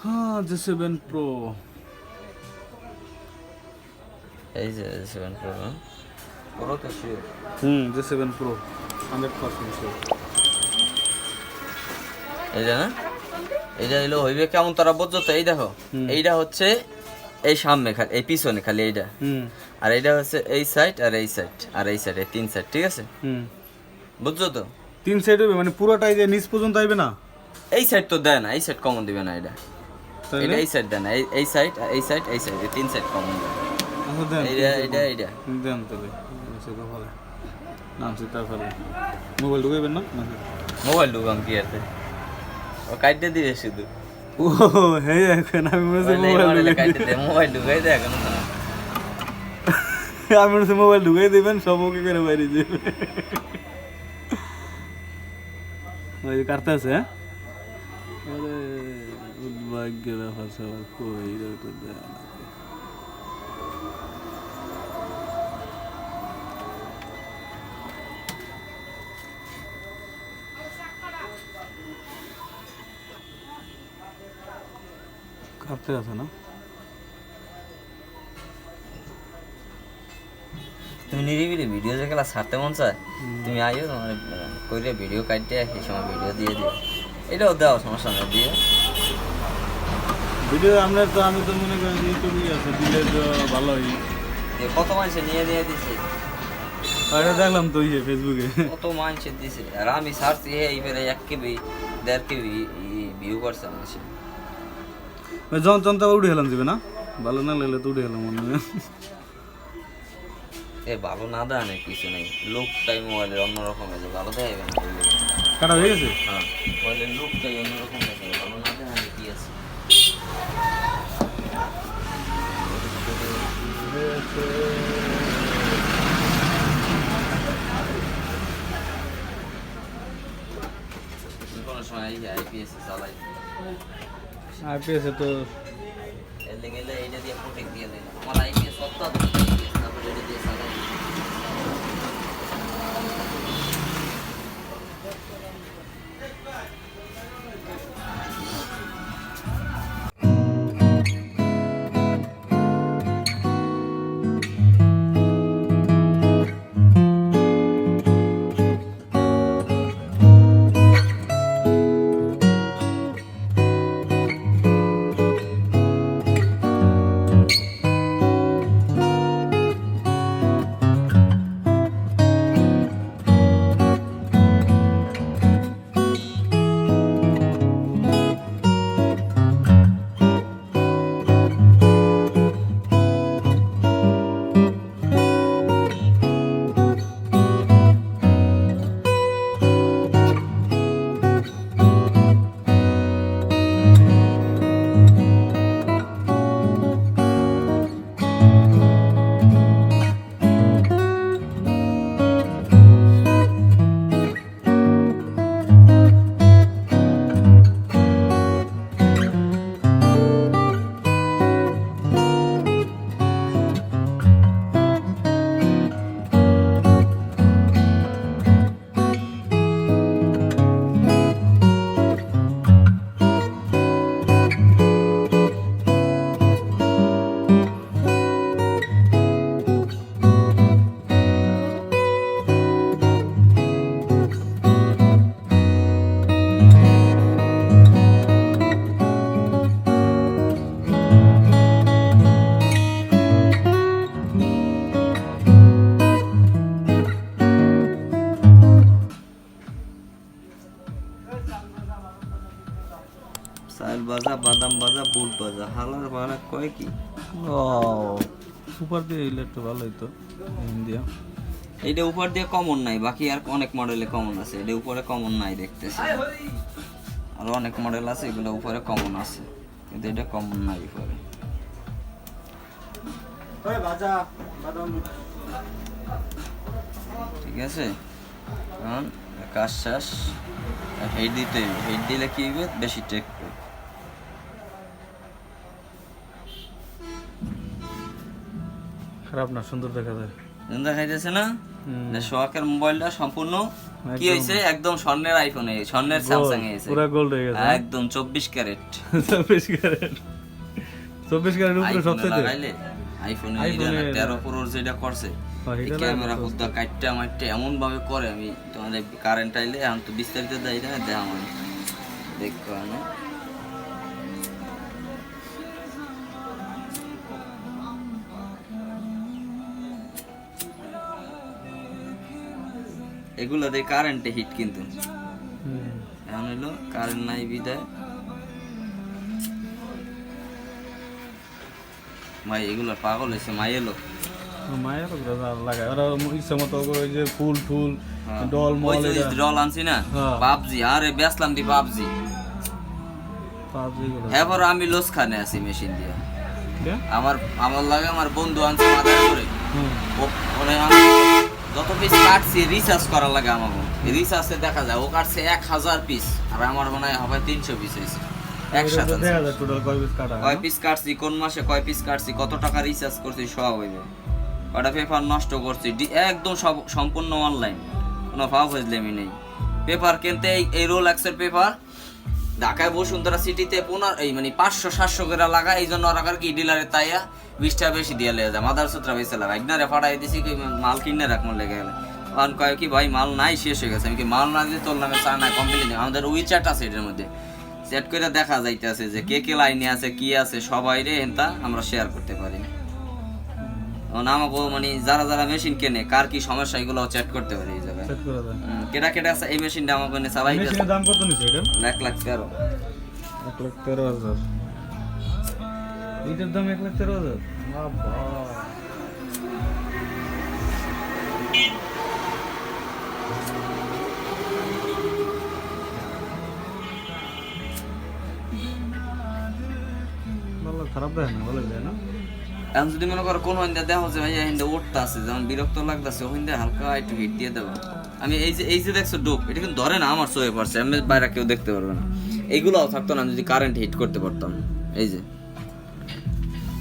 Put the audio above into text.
হ্যাঁ J7 Pro এই যে 7 প্রো না প্রো তো শিওর। J7 Pro 100% sure এইটা না, এইটা হইলো হইবে কেমন তারা বুঝছো তো? এই দেখো এইটা হচ্ছে এই সামনে খালি, এই পিছনে খালি এইটা, আর এইটা হচ্ছে এই সাইড আর এই সাইড আর এই সাইড, এই তিন সাইড, ঠিক আছে? বুঝছো তো? তিন সাইড হবে মানে পুরোটাই যে নিচ পর্যন্ত আইবে না? এই সাইড তো দেয় না, এই সাইড কমন দিবে না, এটা তাইলে এটা এই সাইড দেয় না, এই সাইড এই সাইড এই সাইড, এই তিন সাইড কমন দেয়। আচ্ছা দেন এইটা এইটা এইটা দেন তাহলে সেটা ভালো নাম সেটা ভালো মোবাইল ঢুকাইবেন না নাকি? মোবাইল ঢুকাম কি আছে, ও কাটতে দিবে শুধু ও হে এখন আমি মনে হচ্ছে মোবাইল কাটতে দে, মোবাইল ঢুকাই দে এখন না। আমি মনে হচ্ছে মোবাইল ঢুকাই দিবেন সব ওকে করে বাইরে যাবে। ওই যে কাটতে আছে হ্যাঁ? আরে দুর্ভাগ্যের ব্যাপার সবার কই এটা দেয় না। কাটতে আছে না? তুমি নিরিবিলি ভিডিও যেগুলা ছাড়তে মন চায় তুমি আইও, তোমার কইরে ভিডিও কাটতে এই সময় ভিডিও দিয়ে দিও, এটাও দাও সমস্যা নেই দিয়ে। ভিডিও আপনার তো আমি তো মনে করি ইউটিউবে আছে দিলে তো ভালোই। কত মানুষে নিয়ে নিয়ে দিছে, এটা দেখলাম তো ইয়ে ফেসবুকে। কত মানুষের দিছে, আর আমি সার্চ এইবারে 1 কেবি 1.5 কেবি ভিউ করছে মানুষে। যখন তখন উঠে গেলাম দিবে না, ভালো না লাগলে তো উঠে গেলাম মনে হয়। এ ভালো না দেয় না কিছু নেই, লুকটাই মোবাইলের অন্যরকম হয়েছে, ভালো দেখাইবে না বললে। কাটা হয়ে গেছে? হ্যাঁ মোবাইলের লুকটাই অন্যরকম হয়েছে, ভালো না দেয় না কি আছে। কোনো সময় আইপিএস চালাই, আইপিএস তো এর লেগে এইটা দিয়ে প্রোটেক্ট দিয়ে দিলাম, আমার আইপিএস অত্যাধুনিক আইপিএস, তারপরে এটা দিয়ে চালাই। চাল ভাজা, বাদাম ভাজা, বুট ভাজা, হালার ভাড়া কয় কি? ও সুপার দিয়ে দিলে একটু ভালো হইতো ইন্ডিয়া। এইটা উপর দিয়ে কমন নাই, বাকি আর অনেক মডেলে কমন আছে, এটা উপরে কমন নাই দেখতেছি, আর অনেক মডেল আছে এগুলো উপরে কমন আছে, কিন্তু এটা কমন নাই উপরে। ঠিক আছে, এখন কাজ শেষ, হেড দিতে হইবে, হেড দিলে কি হইবে বেশি টেকবে। খারাপ না, সুন্দর দেখা যায়। দেখাইতেছে না, শোয়াকের মোবাইলটা সম্পূর্ণ কি হয়েছে একদম স্বর্ণের আইফোনে স্বর্ণের স্যামসাং এ এসে পুরো গোল্ড হয়ে গেছে একদম 24 ক্যারেট 24 ক্যারেট 24 ক্যারেট উপরে সবচেয়ে লাগাইলে আইফোনে 13 প্রোর যেটা করছে এই ক্যামেরা হুদ্দা কাটটা মারতে এমন ভাবে করে আমি তোমাদের কারেন্ট আইলে এখন তো বিস্তারিত দেই না দেখা মানে দেখো না এগুলো দিয়ে কারেন্টে হিট কিন্তু এখন হলো কারেন্ট নাই বিদায় ভাই এগুলো পাগল হয়েছে মাই এলো মায়ের লাগায় ওরা ইচ্ছা মতো ওই যে ফুল টুল ডল মল ডল আনছি না পাবজি আরে বেসলাম দি পাবজি এবার আমি লস খানে আছি মেশিন দিয়ে আমার লাগে আমার বন্ধু আনছে মাথায় করে ওরে আমি যত পিস কাটছি রিসার্চ করার লাগে আমার রিসার্চে দেখা যায় ও কাটছে 1000 পিস আর আমার মনে হয় হবে 300 পিস হয়েছে একসাথে কয় পিস কাটছি কোন মাসে কয় পিস কাটছি কত টাকা রিসার্চ করছি সব হইবে কয়টা পেপার নষ্ট করছি একদম সব সম্পূর্ণ অনলাইন কোনো ভাব বুঝলেমি নেই পেপার কিনতে এই রোলেক্সের পেপার ঢাকায় বসুন্ধরা সিটিতে এই মানে 500-700 করে লাগা এই জন্য ওরা কি ডিলারের তাইয়া 20 টাকা বেশি দিয়ে লেগে যায় মাদার সূত্রা বেশি লাগা একনারে ফাটাই দিছি কি মাল কিনে রাখমন লেগে গেলে কারণ কয় কি ভাই মাল নাই শেষ হয়ে গেছে আমি কি মাল না দিয়ে তোর নামে চা না কমপ্লিট নেই আমাদের উইচ্যাট আছে এটার মধ্যে সেট করে দেখা যাইতেছে যে কে কে লাইনে আছে কি আছে সবাই রে হেনতা আমরা শেয়ার করতে পারি না আমাকে মানে যারা যারা মেশিন কেনে কার কি সমস্যা এগুলো চ্যাট করতে পারি এই জায়গায় কেটা কেটা আছে এই মেশিনটা আমাকে এনে চালাই মেশিনের দাম কত নিছে এটা 1,13,000 1,13,000 এটার দাম 1,13,000 বাবা ভালো খারাপ দেয় না ভালো দেয় না এখন যদি মনে করো কোন হইন্দা দেখা হচ্ছে ভাই হিন্দা উঠতে আছে যেমন বিরক্ত লাগতেছে হিন্দা হালকা একটু হিট দিয়ে দেবো আমি এই যে দেখছো ডোপ এটা কিন্তু ধরে না আমার চোখে পড়ছে আমি বাইরে কেউ দেখতে পারবে না এইগুলোও থাকতো না যদি কারেন্ট হিট করতে পারতাম এই যে